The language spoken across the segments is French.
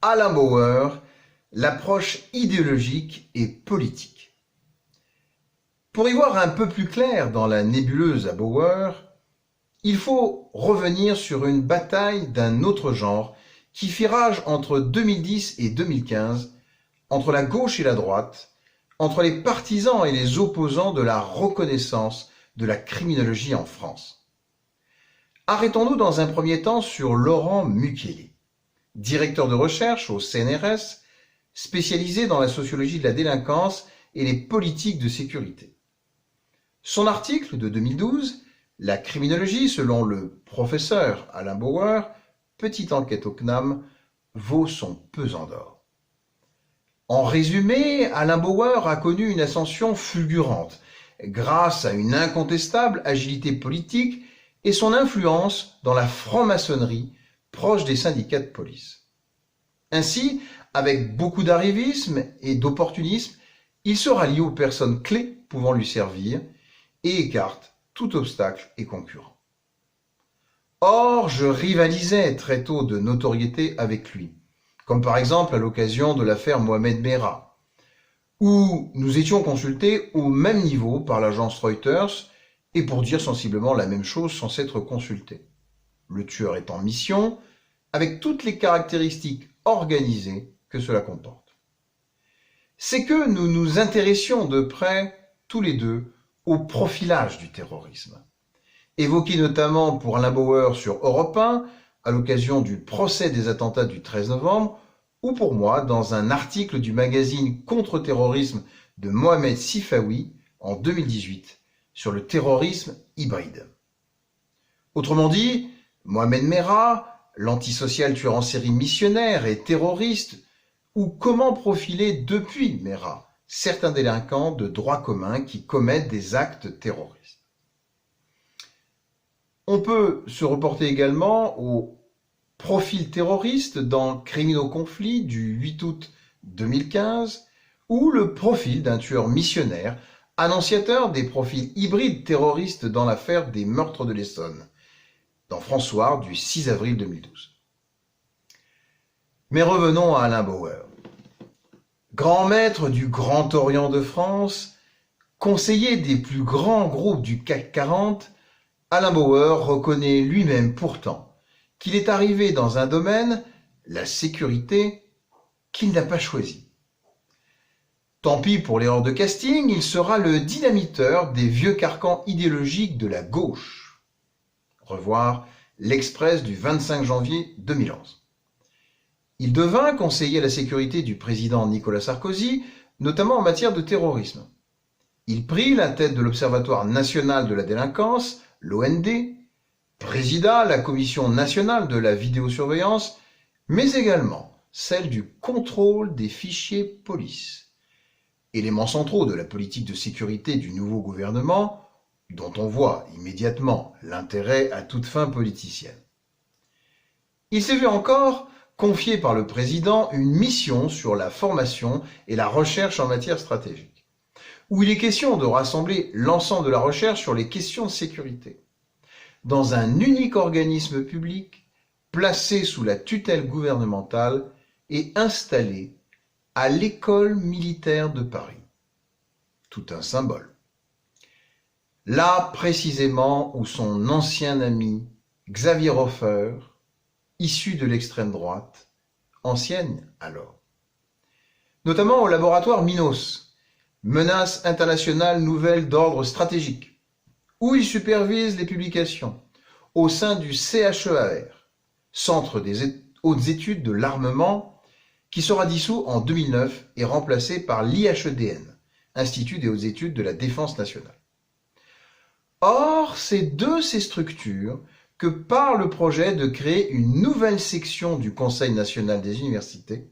Alain Bauer, l'approche idéologique et politique. Pour y voir un peu plus clair dans la nébuleuse à Bauer, il faut revenir sur une bataille d'un autre genre qui fit rage entre 2010 et 2015, entre la gauche et la droite, entre les partisans et les opposants de la reconnaissance de la criminologie en France. Arrêtons-nous dans un premier temps sur Laurent Mukiele, directeur de recherche au CNRS, spécialisé dans la sociologie de la délinquance et les politiques de sécurité. Son article de 2012, La criminologie selon le professeur Alain Bauer, petite enquête au CNAM, vaut son pesant d'or. En résumé, Alain Bauer a connu une ascension fulgurante grâce à une incontestable agilité politique et son influence dans la franc-maçonnerie proche des syndicats de police. Ainsi, avec beaucoup d'arrivisme et d'opportunisme, il se rallie aux personnes clés pouvant lui servir et écarte tout obstacle et concurrent. Or, je rivalisais très tôt de notoriété avec lui, comme par exemple à l'occasion de l'affaire Mohamed Merah, où nous étions consultés au même niveau par l'agence Reuters et pour dire sensiblement la même chose sans s'être consultés. Le tueur est en mission, avec toutes les caractéristiques organisées que cela comporte. C'est que nous nous intéressions de près, tous les deux, au profilage du terrorisme, évoqué notamment pour Alain Bauer sur Europe 1, à l'occasion du procès des attentats du 13 novembre, ou pour moi dans un article du magazine Contre-terrorisme de Mohamed Sifawi en 2018 sur le terrorisme hybride. Autrement dit, Mohamed Merah, l'antisocial tueur en série missionnaire et terroriste, ou comment profiler depuis Merah certains délinquants de droit commun qui commettent des actes terroristes. On peut se reporter également au profil terroriste dans Criminaux-Conflits du 8 août 2015 ou le profil d'un tueur missionnaire annonciateur des profils hybrides terroristes dans l'affaire des meurtres de l'Essonne, dans François du 6 avril 2012. Mais revenons à Alain Bauer. Grand maître du Grand Orient de France, conseiller des plus grands groupes du CAC 40, Alain Bauer reconnaît lui-même pourtant qu'il est arrivé dans un domaine, la sécurité, qu'il n'a pas choisi. Tant pis pour l'erreur de casting, il sera le dynamiteur des vieux carcans idéologiques de la gauche. Revoir l'Express du 25 janvier 2011. Il devint conseiller à la sécurité du président Nicolas Sarkozy, notamment en matière de terrorisme. Il prit la tête de l'Observatoire national de la délinquance, l'OND, présida la Commission nationale de la vidéosurveillance, mais également celle du contrôle des fichiers police, éléments centraux de la politique de sécurité du nouveau gouvernement, dont on voit immédiatement l'intérêt à toute fin politicienne. Il s'est vu encore confier par le président une mission sur la formation et la recherche en matière stratégique, où il est question de rassembler l'ensemble de la recherche sur les questions de sécurité, dans un unique organisme public placé sous la tutelle gouvernementale et installé à l'École militaire de Paris. Tout un symbole. Là précisément où son ancien ami Xavier Hofer, issu de l'extrême droite, ancienne alors, notamment au laboratoire Minos, menace internationale nouvelle d'ordre stratégique, où il supervise les publications au sein du CHEAR, Centre des hautes études de l'armement, qui sera dissous en 2009 et remplacé par l'IHEDN, Institut des hautes études de la défense nationale. Or, c'est de ces structures que part le projet de créer une nouvelle section du Conseil national des universités,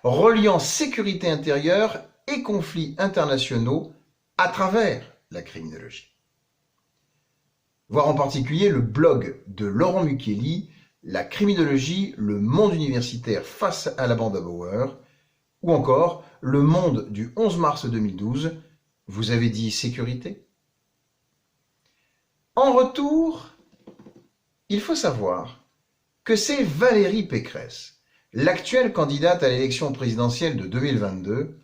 reliant sécurité intérieure et conflits internationaux à travers la criminologie. Voir en particulier le blog de Laurent Mukiele, La criminologie, le monde universitaire face à la bande à Bauer, ou encore Le Monde du 11 mars 2012, vous avez dit sécurité? En retour, il faut savoir que c'est Valérie Pécresse, l'actuelle candidate à l'élection présidentielle de 2022,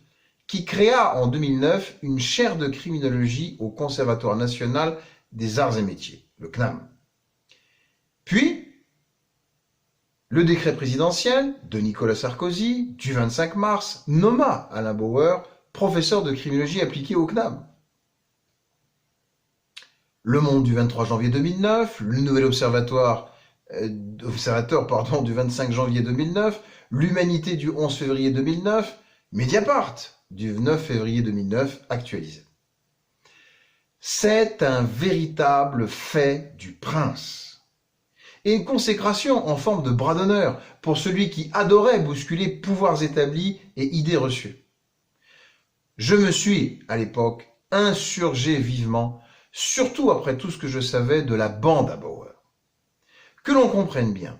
qui créa en 2009 une chaire de criminologie au Conservatoire national des arts et métiers, le CNAM. Puis, le décret présidentiel de Nicolas Sarkozy du 25 mars nomma Alain Bauer professeur de criminologie appliquée au CNAM. Le Monde du 23 janvier 2009, le Nouvel Observateur du 25 janvier 2009, l'Humanité du 11 février 2009, Mediapart du 9 février 2009 actualisé. C'est un véritable fait du prince et une consécration en forme de bras d'honneur pour celui qui adorait bousculer pouvoirs établis et idées reçues. Je me suis, à l'époque, insurgé vivement, surtout après tout ce que je savais de la bande à Bauer. Que l'on comprenne bien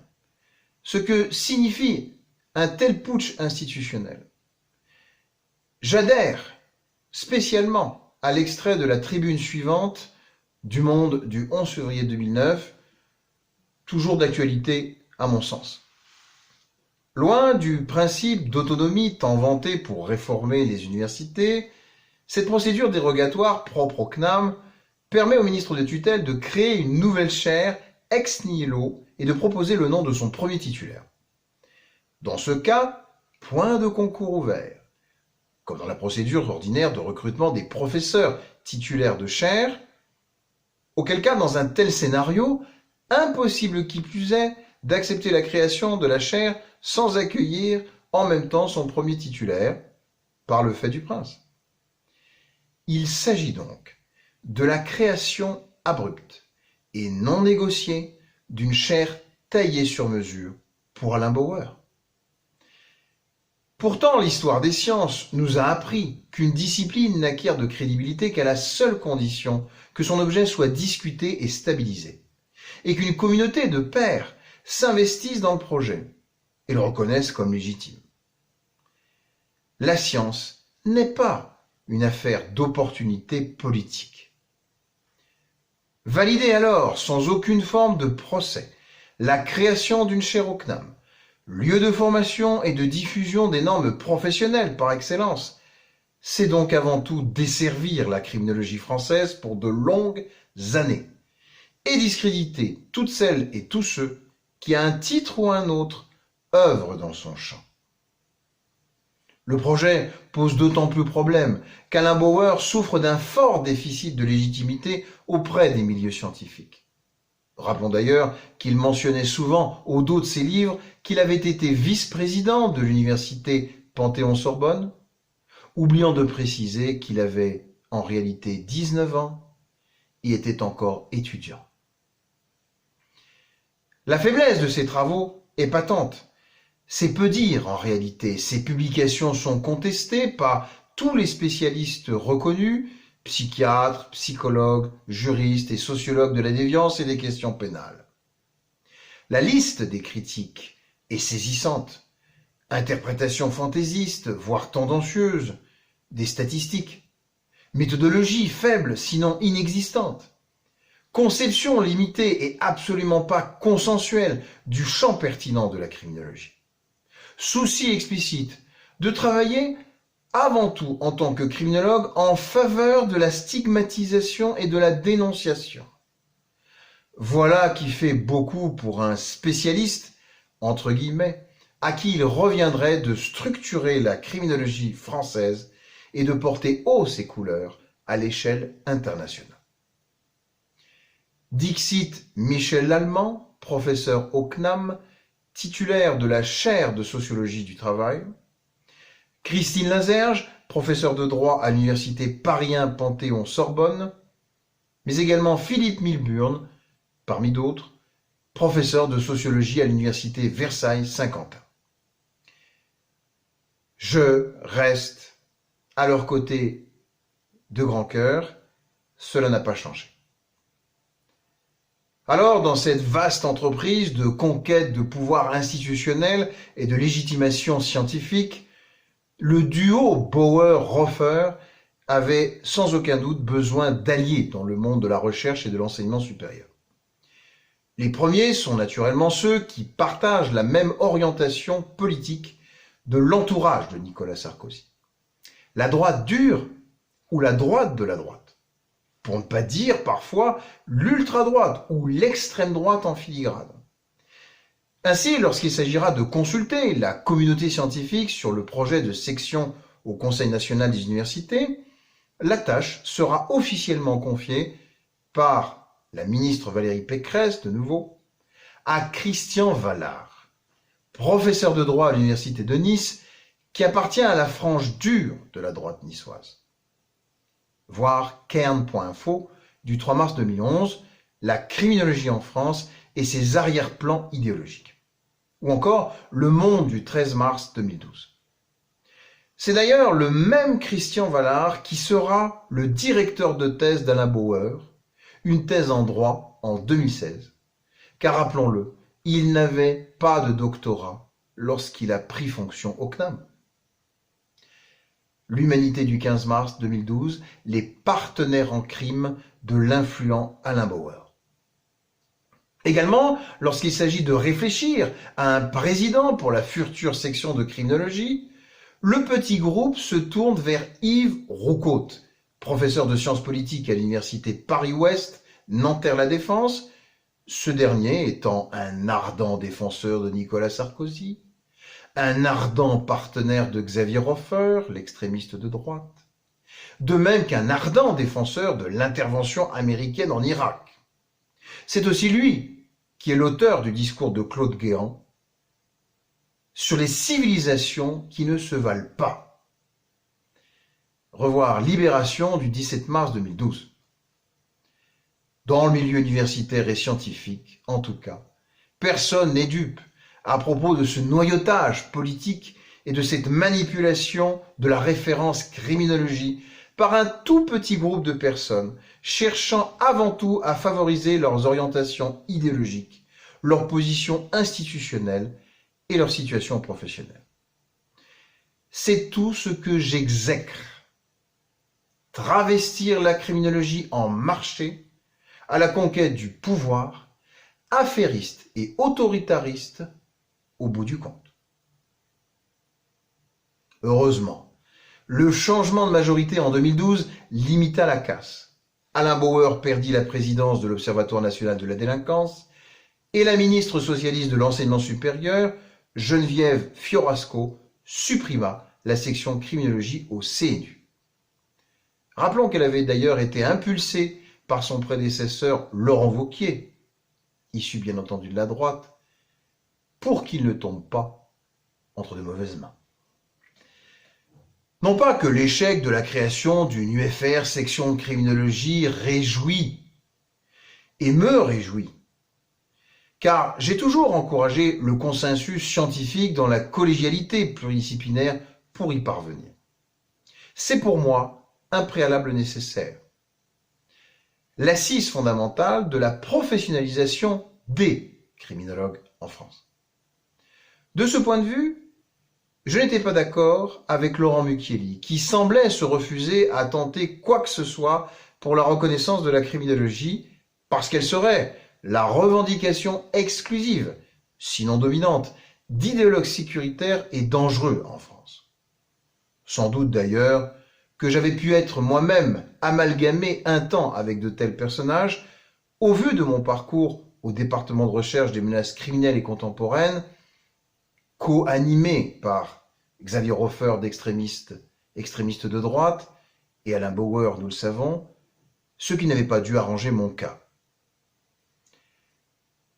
ce que signifie un tel putsch institutionnel. J'adhère spécialement à l'extrait de la tribune suivante du Monde du 11 février 2009, toujours d'actualité à mon sens. Loin du principe d'autonomie tant vanté pour réformer les universités, cette procédure dérogatoire propre au CNAM permet au ministre de tutelle de créer une nouvelle chaire ex nihilo et de proposer le nom de son premier titulaire. Dans ce cas, point de concours ouvert, comme dans la procédure ordinaire de recrutement des professeurs titulaires de chaire, auquel cas, dans un tel scénario, impossible qui plus est d'accepter la création de la chaire sans accueillir en même temps son premier titulaire, par le fait du prince. Il s'agit donc de la création abrupte et non négociée d'une chaire taillée sur mesure pour Alain Bauer. Pourtant, l'histoire des sciences nous a appris qu'une discipline n'acquiert de crédibilité qu'à la seule condition que son objet soit discuté et stabilisé, et qu'une communauté de pairs s'investisse dans le projet et le reconnaisse comme légitime. La science n'est pas une affaire d'opportunité politique. Valider alors, sans aucune forme de procès, la création d'une chaire au CNAM, lieu de formation et de diffusion des normes professionnelles par excellence, c'est donc avant tout desservir la criminologie française pour de longues années et discréditer toutes celles et tous ceux qui, à un titre ou à un autre, œuvrent dans son champ. Le projet pose d'autant plus problème qu'Alain Bauer souffre d'un fort déficit de légitimité auprès des milieux scientifiques. Rappelons d'ailleurs qu'il mentionnait souvent au dos de ses livres qu'il avait été vice-président de l'université Panthéon-Sorbonne, oubliant de préciser qu'il avait en réalité 19 ans et était encore étudiant. La faiblesse de ses travaux est patente. C'est peu dire en réalité. Ses publications sont contestées par tous les spécialistes reconnus, psychiatres, psychologues, juristes et sociologues de la déviance et des questions pénales. La liste des critiques est saisissante. Interprétation fantaisiste, voire tendancieuse, des statistiques. Méthodologie faible, sinon inexistante. Conception limitée et absolument pas consensuelle du champ pertinent de la criminologie. Souci explicite de travailler avant tout en tant que criminologue en faveur de la stigmatisation et de la dénonciation. Voilà qui fait beaucoup pour un spécialiste, entre guillemets, à qui il reviendrait de structurer la criminologie française et de porter haut ses couleurs à l'échelle internationale. Dixit Michel Lallemand, professeur au CNAM, titulaire de la chaire de sociologie du travail, Christine Lazerge, professeure de droit à l'université Paris 1 Panthéon-Sorbonne, mais également Philippe Milburn, parmi d'autres, professeur de sociologie à l'université Versailles-Saint-Quentin. Je reste à leur côté de grand cœur, cela n'a pas changé. Alors, dans cette vaste entreprise de conquête de pouvoir institutionnel et de légitimation scientifique, le duo Bauer-Roffer avait sans aucun doute besoin d'alliés dans le monde de la recherche et de l'enseignement supérieur. Les premiers sont naturellement ceux qui partagent la même orientation politique de l'entourage de Nicolas Sarkozy. La droite dure ou la droite de la droite. Pour ne pas dire parfois l'ultra-droite ou l'extrême droite en filigrane. Ainsi, lorsqu'il s'agira de consulter la communauté scientifique sur le projet de section au Conseil national des universités, la tâche sera officiellement confiée par la ministre Valérie Pécresse, de nouveau, à Christian Vallard, professeur de droit à l'université de Nice, qui appartient à la frange dure de la droite niçoise. Voir Cairn.info du 3 mars 2011, la criminologie en France et ses arrière-plans idéologiques. Ou encore Le Monde du 13 mars 2012. C'est d'ailleurs le même Christian Vallard qui sera le directeur de thèse d'Alain Bauer, une thèse en droit en 2016. Car rappelons-le, il n'avait pas de doctorat lorsqu'il a pris fonction au CNAM. L'Humanité du 15 mars 2012, les partenaires en crime de l'influent Alain Bauer. Également, lorsqu'il s'agit de réfléchir à un président pour la future section de criminologie, le petit groupe se tourne vers Yves Roucaute, professeur de sciences politiques à l'université Paris-Ouest, Nanterre-La Défense, ce dernier étant un ardent défenseur de Nicolas Sarkozy, un ardent partenaire de Xavier Hofer, l'extrémiste de droite, de même qu'un ardent défenseur de l'intervention américaine en Irak. C'est aussi lui qui est l'auteur du discours de Claude Guéant sur les civilisations qui ne se valent pas. Revoir Libération du 17 mars 2012. Dans le milieu universitaire et scientifique, en tout cas, personne n'est dupe à propos de ce noyautage politique et de cette manipulation de la référence criminologie par un tout petit groupe de personnes cherchant avant tout à favoriser leurs orientations idéologiques, leurs positions institutionnelles et leur situation professionnelle. C'est tout ce que j'exècre. Travestir la criminologie en marché à la conquête du pouvoir, affairiste et autoritariste au bout du compte. Heureusement, le changement de majorité en 2012 limita la casse. Alain Bauer perdit la présidence de l'Observatoire national de la délinquance et la ministre socialiste de l'enseignement supérieur, Geneviève Fiorasco, supprima la section criminologie au CNU. Rappelons qu'elle avait d'ailleurs été impulsée par son prédécesseur Laurent Wauquiez, issu bien entendu de la droite, pour qu'il ne tombe pas entre de mauvaises mains. Non pas que l'échec de la création d'une UFR section de criminologie réjouit et me réjouit, car j'ai toujours encouragé le consensus scientifique dans la collégialité pluridisciplinaire pour y parvenir. C'est pour moi un préalable nécessaire. L'assise fondamentale de la professionnalisation des criminologues en France. De ce point de vue, je n'étais pas d'accord avec Laurent Mucchielli, qui semblait se refuser à tenter quoi que ce soit pour la reconnaissance de la criminologie, parce qu'elle serait la revendication exclusive, sinon dominante, d'idéologues sécuritaires et dangereux en France. Sans doute d'ailleurs que j'avais pu être moi-même amalgamé un temps avec de tels personnages, au vu de mon parcours au département de recherche des menaces criminelles et contemporaines, co-animé par Xavier Hofer extrémiste de droite, et Alain Bauer, nous le savons, ce qui n'avait pas dû arranger mon cas.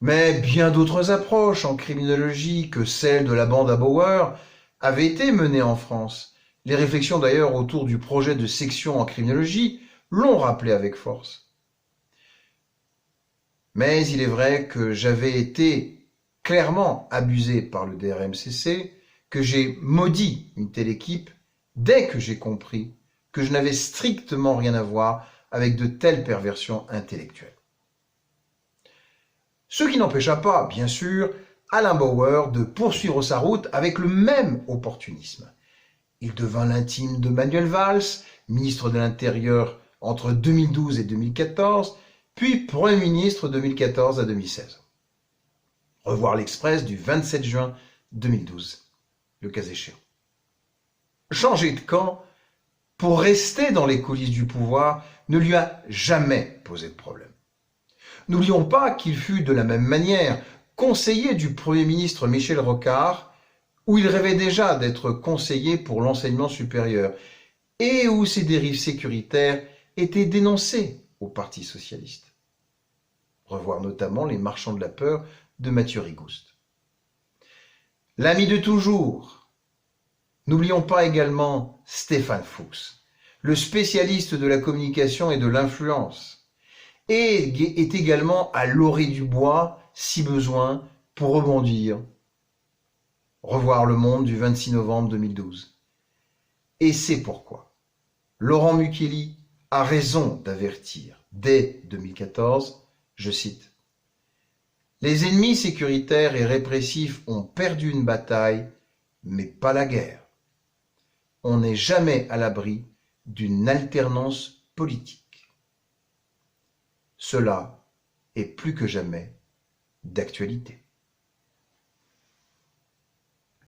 Mais bien d'autres approches en criminologie que celle de la bande à Bauer avaient été menées en France. Les réflexions d'ailleurs autour du projet de section en criminologie l'ont rappelé avec force. Mais il est vrai que j'avais été clairement abusé par le DRMCC, que j'ai maudit une telle équipe dès que j'ai compris que je n'avais strictement rien à voir avec de telles perversions intellectuelles. Ce qui n'empêcha pas, bien sûr, Alain Bauer de poursuivre sa route avec le même opportunisme. Il devint l'intime de Manuel Valls, ministre de l'Intérieur entre 2012 et 2014, puis Premier ministre de 2014 à 2016. Revoir l'Express du 27 juin 2012, le cas échéant. Changer de camp pour rester dans les coulisses du pouvoir ne lui a jamais posé de problème. N'oublions pas qu'il fut de la même manière conseiller du Premier ministre Michel Rocard, où il rêvait déjà d'être conseiller pour l'enseignement supérieur et où ses dérives sécuritaires étaient dénoncées au Parti socialiste. Revoir notamment Les Marchands de la peur de Mathieu Rigouste. L'ami de toujours. N'oublions pas également Stéphane Fuchs, le spécialiste de la communication et de l'influence, et est également à l'orée du bois, si besoin, pour rebondir. Revoir Le Monde du 26 novembre 2012. Et c'est pourquoi Laurent Mukeli a raison d'avertir, dès 2014, je cite, « Les ennemis sécuritaires et répressifs ont perdu une bataille, mais pas la guerre. On n'est jamais à l'abri d'une alternance politique. » Cela est plus que jamais d'actualité.